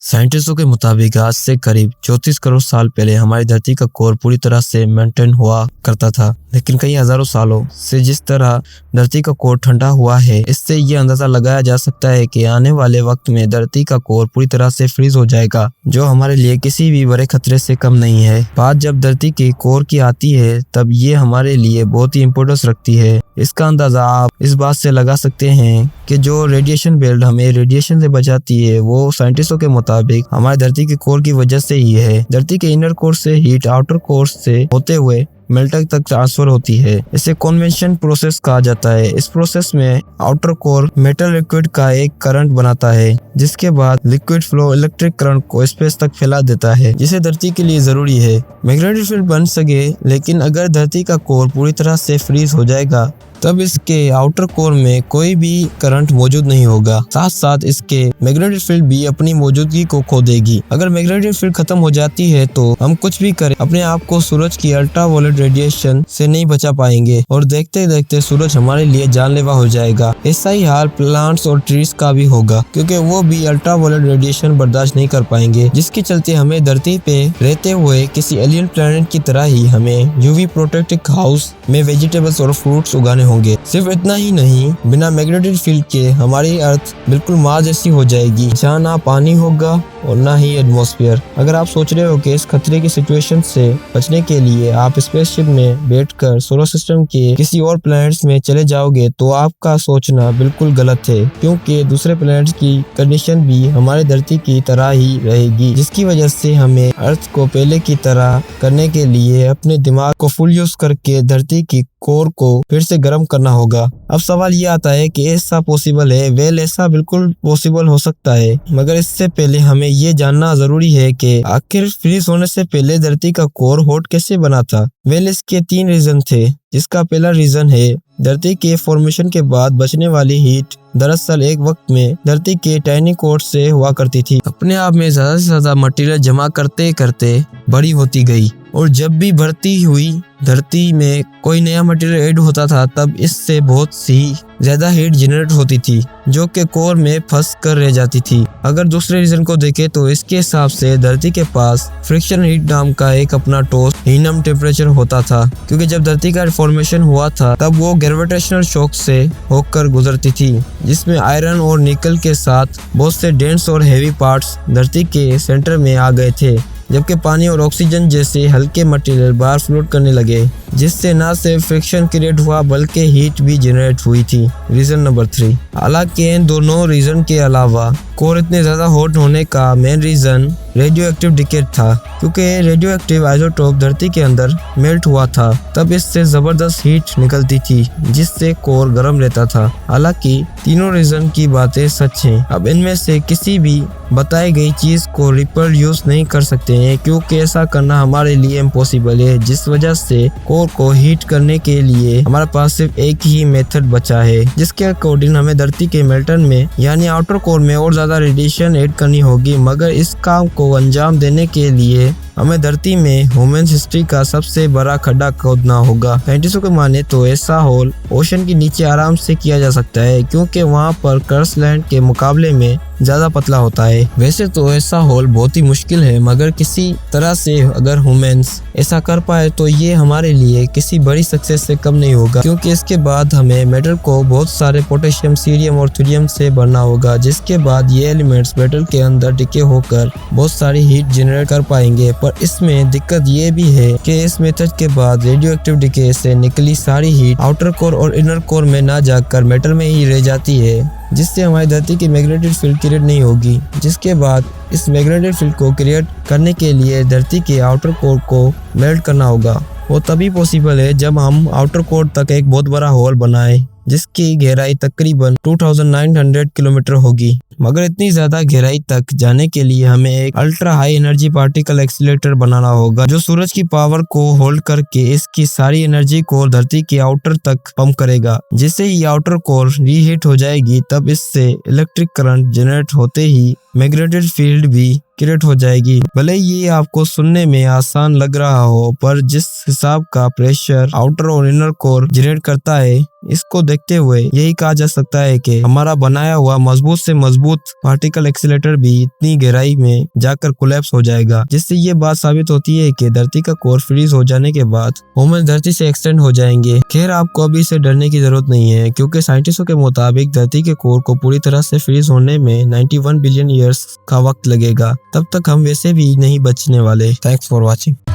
साइंटिस्टों के मुताबिक आज से करीब 34 करोड़ साल पहले हमारी धरती का कोर पूरी तरह से मेंटेन हुआ करता था। लेकिन कई हजारों सालों से जिस तरह धरती का कोर ठंडा हुआ है, इससे ये अंदाजा लगाया जा सकता है कि आने वाले वक्त में धरती का कोर पूरी तरह से फ्रीज हो जाएगा, जो हमारे लिए किसी भी बड़े खतरे से कम नहीं है। बात जब धरती के कोर की आती है, तब ये हमारे लिए बहुत ही इम्पोर्टेंस रखती है। इसका अंदाजा आप इस बात से लगा सकते हैं कि जो रेडिएशन बेल्ट हमें रेडिएशन से बचाती है, वो साइंटिस्टों के मुताबिक हमारे धरती के कोर की वजह से ही है। धरती के इनर कोर से हीट आउटर कोर से होते हुए मेल्टर तक ट्रांसफर होती है। इसे कन्वेक्शन प्रोसेस कहा जाता है। इस प्रोसेस में आउटर कोर मेटल लिक्विड का एक करंट बनाता है, जिसके बाद लिक्विड फ्लो इलेक्ट्रिक करंट को स्पेस तक फैला देता है, जिसे धरती के लिए जरूरी है मैग्नेटिक फील्ड बन सके। लेकिन अगर धरती का कोर पूरी तरह से फ्रीज हो जाएगा, तब इसके आउटर कोर में कोई भी करंट मौजूद नहीं होगा। साथ साथ इसके मैग्नेटिक फील्ड भी अपनी मौजूदगी को खो देगी। अगर मैग्नेटिक फील्ड खत्म हो जाती है, तो हम कुछ भी करें अपने आप को सूरज की अल्ट्रावायलेट रेडिएशन से नहीं बचा पाएंगे और देखते देखते सूरज हमारे लिए जानलेवा हो जाएगा। ऐसा ही हाल प्लांट्स और ट्रीज का भी होगा, क्योंकि वो भी अल्ट्रावायलेट रेडिएशन बर्दाश्त नहीं कर पाएंगे, जिसके चलते हमें धरती पे रहते हुए किसी एलियन प्लेनेट की तरह ही हमें यूवी प्रोटेक्टेड हाउस में वेजिटेबल्स और फ्रूट्स उगाने होंगे। सिर्फ इतना ही नहीं, बिना मैग्नेटिक फील्ड के हमारी अर्थ बिल्कुल मार्स जैसी हो जाएगी, जहाँ ना पानी होगा और ना ही एटमॉस्फेयर। अगर आप सोच रहे हो कि इस खतरे की सिचुएशन से बचने के लिए आप स्पेसशिप में बैठकर सोलर सिस्टम के किसी और प्लैनेट्स में चले जाओगे, तो आपका सोचना बिल्कुल गलत है, क्योंकि दूसरे प्लैनेट्स की कंडीशन भी हमारे धरती की तरह ही रहेगी, जिसकी वजह से हमें अर्थ को पहले की तरह करने के लिए अपने दिमाग को फुल यूज करके धरती की कोर को फिर से गर्म करना होगा। अब सवाल ये आता है कि ऐसा पॉसिबल है? वेल, ऐसा बिल्कुल पॉसिबल हो सकता है, मगर इससे पहले हमें ये जानना जरूरी है कि आखिर फ्रीज होने से पहले धरती का कोर हॉट कैसे बना था। वेल, इसके 3 रीजन थे, जिसका पहला रीजन है धरती के फॉर्मेशन के बाद बचने वाली हीट। दरअसल एक वक्त में धरती के टाइनी कोर से हुआ करती थी, अपने आप में ज्यादा से ज्यादा मटेरियल जमा करते करते बड़ी होती गई, और जब भी बढ़ती हुई धरती में कोई नया मटेरियल ऐड होता था, तब इससे बहुत सी ज्यादा हीट जनरेट होती थी, जो कि कोर में फंस कर रह जाती थी। अगर दूसरे रीजन को देखें, तो इसके हिसाब से धरती के पास फ्रिक्शन हीट नाम का एक अपना ठोस हीनम टेम्परेचर होता था, क्योंकि जब धरती का फॉर्मेशन हुआ था, तब वो ग्रेविटेशनल शॉक से होकर गुजरती थी, जिसमें आयरन और निकल के साथ बहुत से डेंस और हेवी पार्ट्स धरती के सेंटर में आ गए थे, जबकि पानी और ऑक्सीजन जैसे हल्के मटेरियल बाहर फ्लोट करने लगे, जिससे न सिर्फ फ्रिक्शन क्रिएट हुआ बल्कि हीट भी जनरेट हुई थी। Reason number 3। हालांकि इन दोनों रीजन के अलावा कोर इतने ज्यादा हॉट होने का main reason radio active decay था, क्योंकि रेडियो एक्टिव आइसोटोप धरती के अंदर मेल्ट हुआ था, तब इससे जबरदस्त हीट निकलती थी, जिससे कोर गर्म रहता था। हालांकि तीनों रीजन की बातें सच हैं। अब इनमें से किसी भी बताई गई चीज को रिप्रोड्यूस नहीं कर सकते हैं, क्योंकि ऐसा करना हमारे लिए इम्पॉसिबल है, जिस वजह से कोर को हीट करने के लिए हमारे पास सिर्फ एक ही मेथड बचा है, जिसके अकॉर्डिंग हमें धरती के मेल्टन में यानी आउटर कोर में और ज्यादा रेडिएशन ऐड करनी होगी। मगर इस काम को अंजाम देने के लिए हमें धरती में ह्यूमन हिस्ट्री का सबसे बड़ा खड्डा खोदना होगा। साइंटिस्टों के माने तो ऐसा होल ओशन के नीचे आराम से किया जा सकता है, क्योंकि वहाँ पर क्रस्ट लैंड के मुकाबले में ज्यादा पतला होता है। वैसे तो ऐसा होल बहुत ही मुश्किल है, मगर किसी तरह से अगर ह्यूमंस ऐसा कर पाए, तो ये हमारे लिए किसी बड़ी सक्सेस से कम नहीं होगा, क्योंकि इसके बाद हमें मेटल को बहुत सारे पोटेशियम, सीरियम और थोरियम से भरना होगा, जिसके बाद ये एलिमेंट्स मेटल के अंदर डिके होकर बहुत सारी हीट जनरेट कर पाएंगे। पर इसमें दिक्कत ये भी है कि इस मेथड के बाद रेडियो एक्टिव डिके से निकली सारी हीट आउटर कोर और इनर कोर में ना जाकर मेटल में ही रह जाती है, जिससे हमारी धरती की मैग्नेटिक फील्ड क्रिएट नहीं होगी। जिसके बाद इस मैग्नेटिक फील्ड को क्रिएट करने के लिए धरती के आउटर कोर को मेल्ट करना होगा। वो तभी पॉसिबल है जब हम आउटर कोर तक एक बहुत बड़ा होल बनाएं, जिसकी गहराई तकरीबन 2900 किलोमीटर होगी। मगर इतनी ज्यादा गहराई तक जाने के लिए हमें एक ultra high energy particle accelerator बनाना होगा, जो सूरज की पावर को होल्ड करके इसकी सारी एनर्जी को धरती के आउटर तक पंप करेगा। जिससे ही आउटर कोर रीहीट हो जाएगी, तब इससे इलेक्ट्रिक करंट जनरेट होते ही मैग्नेटिक फील्ड भी क्रिएट हो जाएगी। भले ये आपको सुनने में आसान लग रहा हो, पर जिस हिसाब का प्रेशर आउटर और इनर कोर जनरेट करता है, इसको देखते हुए यही कहा जा सकता है कि हमारा बनाया हुआ मजबूत से मजबूत मजबूत पार्टिकल एक्सीलरेटर भी इतनी गहराई में जाकर कोलैप्स हो जाएगा, जिससे ये बात साबित होती है कि धरती का कोर फ्रीज हो जाने के बाद ह्यूमन धरती से एक्सटेंड हो जाएंगे। खैर, आपको अभी से डरने की जरूरत नहीं है, क्योंकि साइंटिस्टों के मुताबिक धरती के कोर को पूरी तरह से फ्रीज होने में 91 बिलियन ईयर्स का वक्त लगेगा। तब तक हम वैसे भी नहीं बचने वाले। Thanks for watching.